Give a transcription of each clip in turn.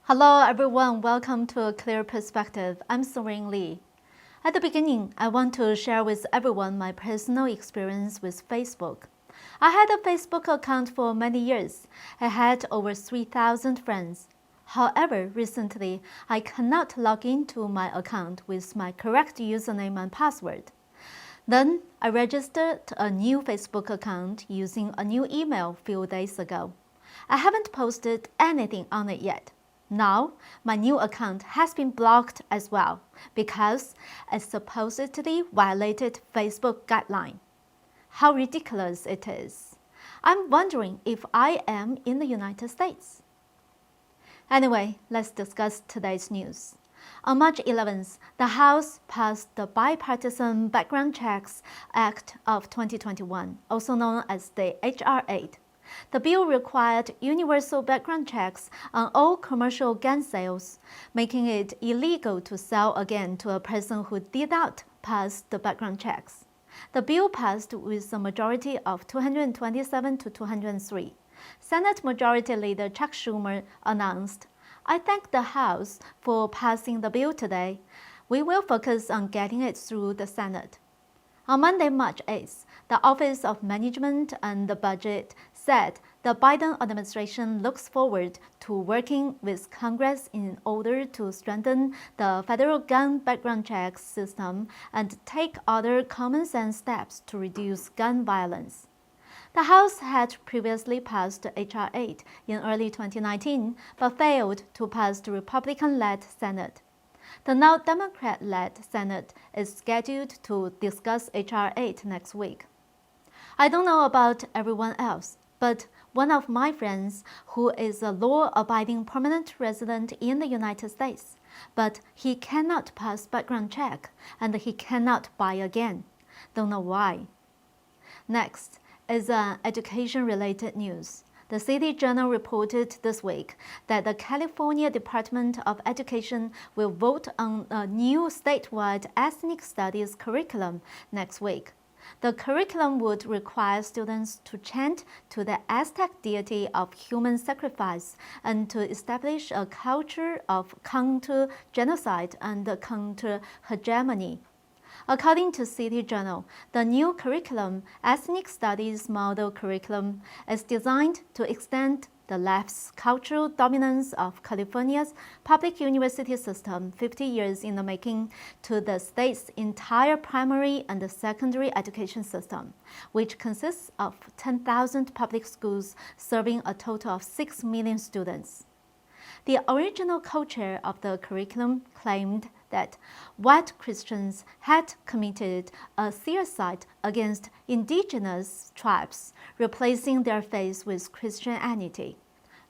Hello everyone, welcome to A Clear Perspective. I'm Serene. At the beginning, I want to share with everyone my personal experience with Facebook. I had a Facebook account for many years. I had over 3,000 friends. However, recently, I cannot log into my account with my correct username and password. Then, I registered a new Facebook account using a new email a few days ago. I haven't posted anything on it yet. Now, my new account has been blocked as well because it supposedly violated Facebook guideline. How ridiculous it is. I'm wondering if I am in the United States. Anyway, let's discuss today's news. On March 11th, the House passed the Bipartisan Background Checks Act of 2021, also known as the H.R. 8. The bill required universal background checks on all commercial gun sales, making it illegal to sell a gun to a person who did not pass the background checks. The bill passed with a majority of 227 to 203. Senate Majority Leader Chuck Schumer announced, "I thank the House for passing the bill today. We will focus on getting it through the Senate." On Monday, March 8th, the Office of Management and Budget said the Biden administration looks forward to working with Congress in order to strengthen the federal gun background check system and take other common-sense steps to reduce gun violence. The House had previously passed H.R. 8 in early 2019, but failed to pass the Republican-led Senate. The now Democrat-led Senate is scheduled to discuss H.R. 8 next week. I don't know about everyone else, but one of my friends who is a law-abiding permanent resident in the United States, but he cannot pass background check and he cannot buy again. Don't know why. Next is education-related news. The City Journal reported this week that the California Department of Education will vote on a new statewide ethnic studies curriculum next week. The curriculum would require students to chant to the Aztec deity of human sacrifice and to establish a culture of counter-genocide and counter-hegemony. According to City Journal, the new curriculum, Ethnic Studies Model Curriculum, is designed to extend the left's cultural dominance of California's public university system 50 years in the making to the state's entire primary and secondary education system, which consists of 10,000 public schools serving a total of 6 million students. The original co-chair of the curriculum claimed that white Christians had committed a suicide against indigenous tribes, replacing their faith with Christianity.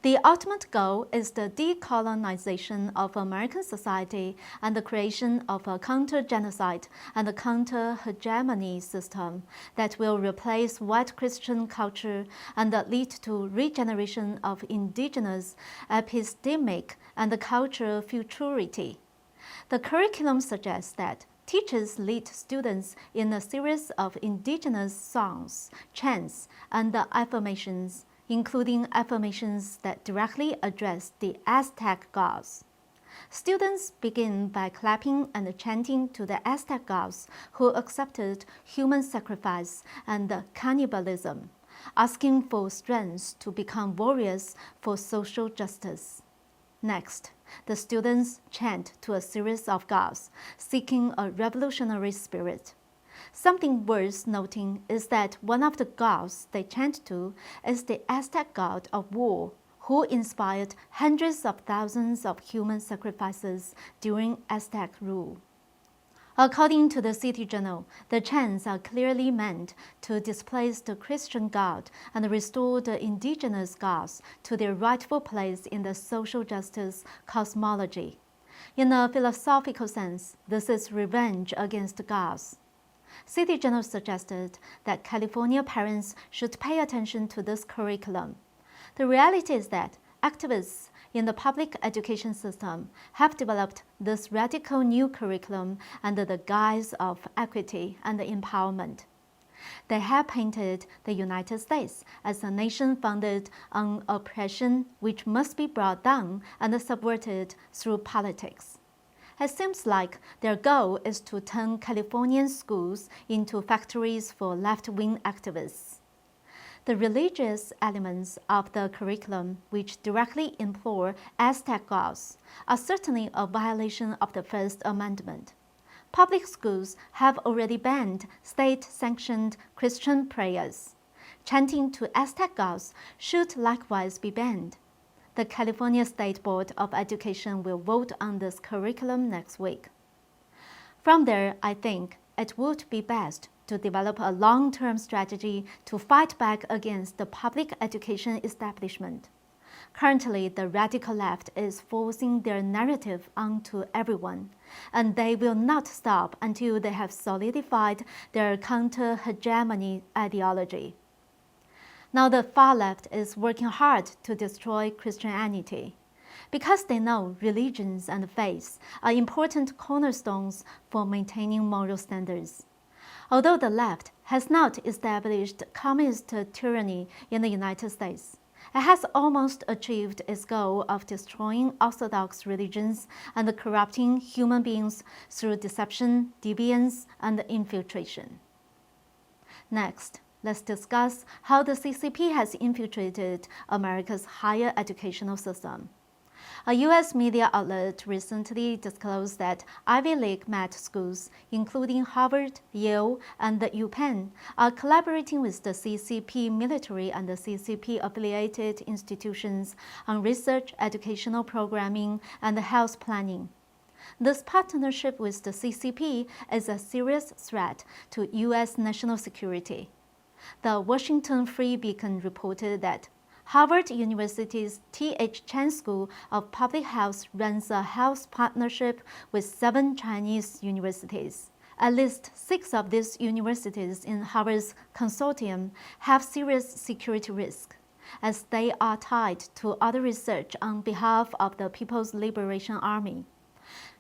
The ultimate goal is the decolonization of American society and the creation of a counter-genocide and a counter-hegemony system that will replace white Christian culture and lead to regeneration of indigenous epistemic and cultural futurity. The curriculum suggests that teachers lead students in a series of indigenous songs, chants, and affirmations, including affirmations that directly address the Aztec gods. Students begin by clapping and chanting to the Aztec gods who accepted human sacrifice and cannibalism, asking for strength to become warriors for social justice. Next, the students chant to a series of gods, seeking a revolutionary spirit. Something worth noting is that one of the gods they chant to is the Aztec god of war, who inspired hundreds of thousands of human sacrifices during Aztec rule. According to the City Journal, the chants are clearly meant to displace the Christian God and restore the indigenous gods to their rightful place in the social justice cosmology. In a philosophical sense, this is revenge against gods. City Journal suggested that California parents should pay attention to this curriculum. The reality is that activists in the public education system have developed this radical new curriculum under the guise of equity and empowerment. They have painted the United States as a nation founded on oppression which must be brought down and subverted through politics. It seems like their goal is to turn Californian schools into factories for left-wing activists. The religious elements of the curriculum, which directly implore Aztec gods, are certainly a violation of the First Amendment. Public schools have already banned state-sanctioned Christian prayers. Chanting to Aztec gods should likewise be banned. The California State Board of Education will vote on this curriculum next week. From there, I think it would be best to develop a long-term strategy to fight back against the public education establishment. Currently, the radical left is forcing their narrative onto everyone, and they will not stop until they have solidified their counter-hegemony ideology. Now the far left is working hard to destroy Christianity, because they know religions and faiths are important cornerstones for maintaining moral standards. Although the left has not established communist tyranny in the United States, it has almost achieved its goal of destroying orthodox religions and corrupting human beings through deception, deviance, and infiltration. Next, let's discuss how the CCP has infiltrated America's higher educational system. A U.S. media outlet recently disclosed that Ivy League med schools, including Harvard, Yale, and UPenn, are collaborating with the CCP military and the CCP-affiliated institutions on research, educational programming, and health planning. This partnership with the CCP is a serious threat to U.S. national security. The Washington Free Beacon reported that Harvard University's T.H. Chan School of Public Health runs a health partnership with 7 Chinese universities. At least 6 of these universities in Harvard's consortium have serious security risks, as they are tied to other research on behalf of the People's Liberation Army.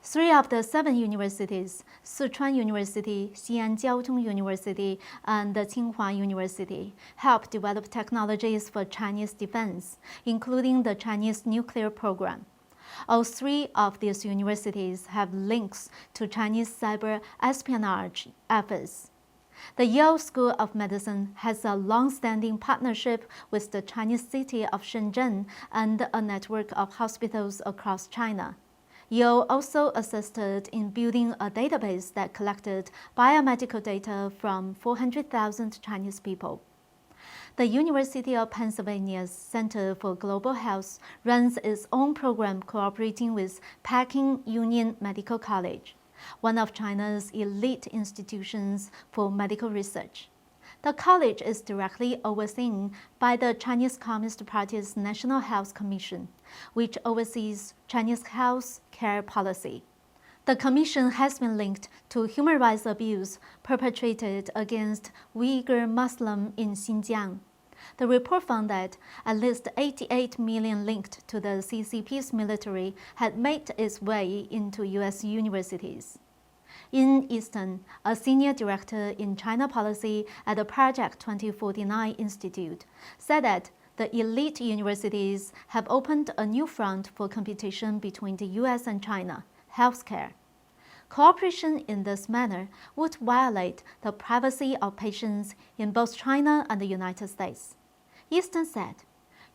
3 of the 7 universities, Sichuan University, Xi'an Jiaotong University, and Tsinghua University, help develop technologies for Chinese defense, including the Chinese nuclear program. All 3 of these universities have links to Chinese cyber espionage efforts. The Yale School of Medicine has a long-standing partnership with the Chinese city of Shenzhen and a network of hospitals across China. Yale also assisted in building a database that collected biomedical data from 400,000 Chinese people. The University of Pennsylvania's Center for Global Health runs its own program cooperating with Peking Union Medical College, one of China's elite institutions for medical research. The college is directly overseen by the Chinese Communist Party's National Health Commission, which oversees Chinese health care policy. The commission has been linked to human rights abuse perpetrated against Uyghur Muslims in Xinjiang. The report found that at least 88 million linked to the CCP's military had made its way into U.S. universities. In Easton, a senior director in China policy at the Project 2049 Institute, said that the elite universities have opened a new front for competition between the U.S. and China, healthcare. Cooperation in this manner would violate the privacy of patients in both China and the United States. Easton said,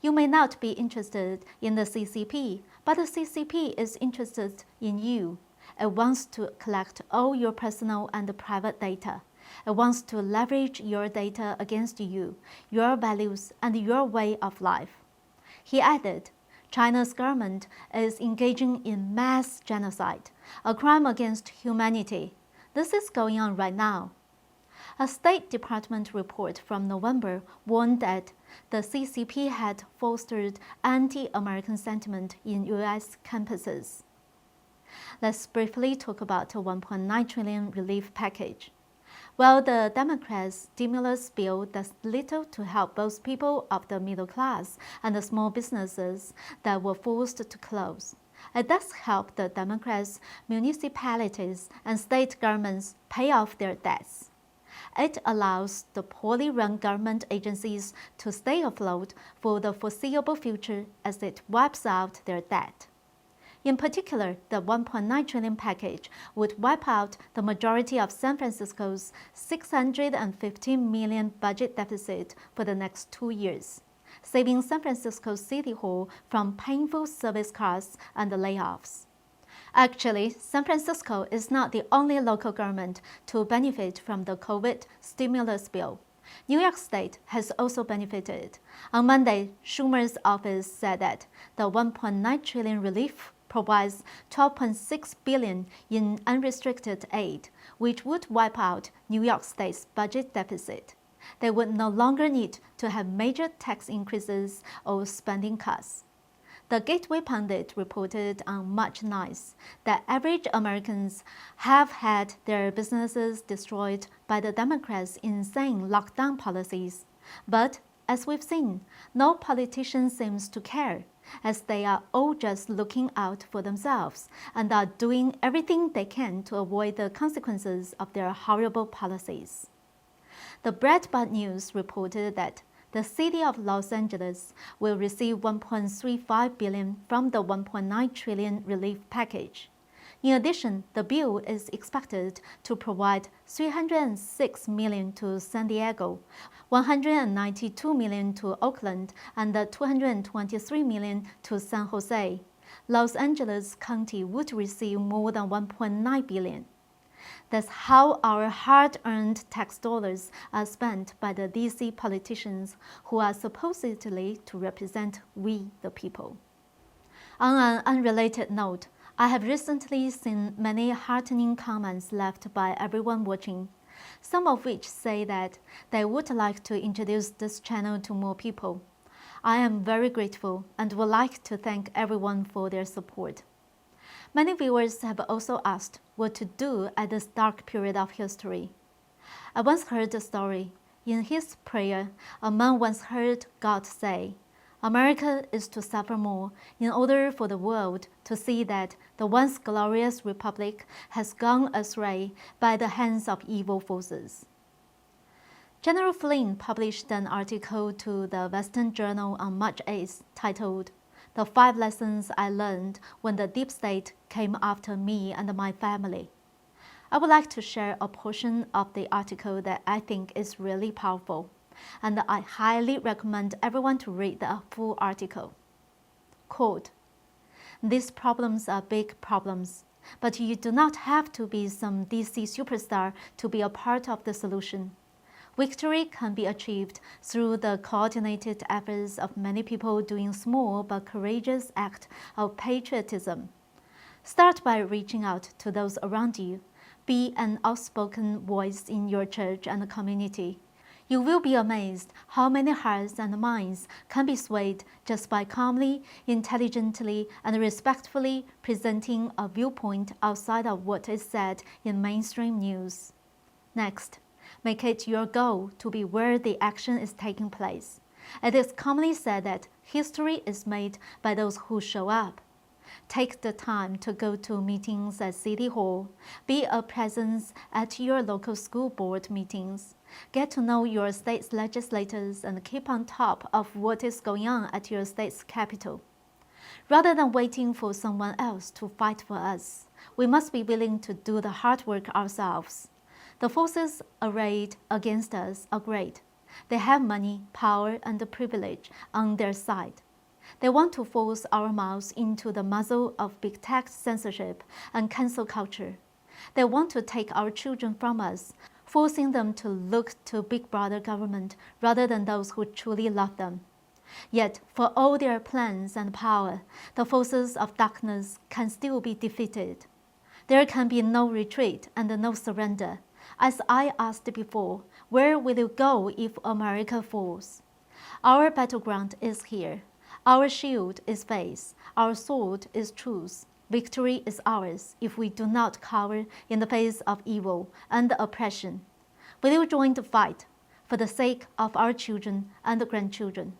"You may not be interested in the CCP, but the CCP is interested in you. It wants to collect all your personal and private data. It wants to leverage your data against you, your values, and your way of life." He added, China's government is engaging in mass genocide, a crime against humanity. This is going on right now. A State Department report from November warned that the CCP had fostered anti-American sentiment in U.S. campuses. Let's briefly talk about a $1.9 trillion relief package. While the Democrats' stimulus bill does little to help both people of the middle class and the small businesses that were forced to close, it does help the Democrats' municipalities and state governments pay off their debts. It allows the poorly run government agencies to stay afloat for the foreseeable future as it wipes out their debt. In particular, the $1.9 trillion package would wipe out the majority of San Francisco's $615 million budget deficit for the next 2 years, saving San Francisco City Hall from painful service cuts and layoffs. Actually, San Francisco is not the only local government to benefit from the COVID stimulus bill. New York State has also benefited. On Monday, Schumer's office said that the $1.9 trillion relief provides $12.6 billion in unrestricted aid, which would wipe out New York State's budget deficit. They would no longer need to have major tax increases or spending cuts. The Gateway Pundit reported on March 9th that average Americans have had their businesses destroyed by the Democrats' insane lockdown policies. But, as we've seen, no politician seems to care, as they are all just looking out for themselves and are doing everything they can to avoid the consequences of their horrible policies. The Breitbart News reported that the city of Los Angeles will receive $1.35 billion from the $1.9 trillion relief package. In addition, the bill is expected to provide $306 million to San Diego, $192 million to Oakland, and $223 million to San Jose. Los Angeles County would receive more than $1.9 billion. That's how our hard-earned tax dollars are spent by the DC politicians who are supposedly to represent we the people. On an unrelated note, I have recently seen many heartening comments left by everyone watching, some of which say that they would like to introduce this channel to more people. I am very grateful and would like to thank everyone for their support. Many viewers have also asked what to do at this dark period of history. I once heard a story. In his prayer, a man once heard God say, "America is to suffer more in order for the world to see that the once glorious republic has gone astray by the hands of evil forces." General Flynn published an article to the Western Journal on March 8th titled, "The 5 Lessons I Learned When the Deep State Came After Me and My Family." I would like to share a portion of the article that I think is really powerful, and I highly recommend everyone to read the full article. Quote, "These problems are big problems, but you do not have to be some DC superstar to be a part of the solution. Victory can be achieved through the coordinated efforts of many people doing small but courageous acts of patriotism. Start by reaching out to those around you. Be an outspoken voice in your church and community. You will be amazed how many hearts and minds can be swayed just by calmly, intelligently, and respectfully presenting a viewpoint outside of what is said in mainstream news. Next, make it your goal to be where the action is taking place. It is commonly said that history is made by those who show up. Take the time to go to meetings at City Hall. Be a presence at your local school board meetings. Get to know your state's legislators and keep on top of what is going on at your state's capital. Rather than waiting for someone else to fight for us, we must be willing to do the hard work ourselves. The forces arrayed against us are great. They have money, power, and privilege on their side. They want to force our mouths into the muzzle of big tech censorship and cancel culture. They want to take our children from us, forcing them to look to Big Brother government rather than those who truly love them. Yet, for all their plans and power, the forces of darkness can still be defeated. There can be no retreat and no surrender. As I asked before, where will you go if America falls? Our battleground is here. Our shield is faith. Our sword is truth. Victory is ours if we do not cower in the face of evil and oppression. Will you join the fight for the sake of our children and grandchildren?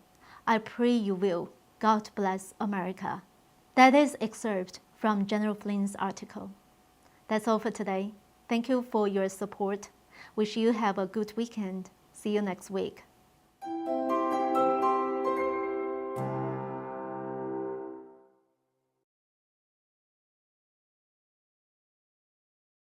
I pray you will. God bless America. That is excerpt from General Flynn's article. That's all for today. Thank you for your support. Wish you have a good weekend. See you next week.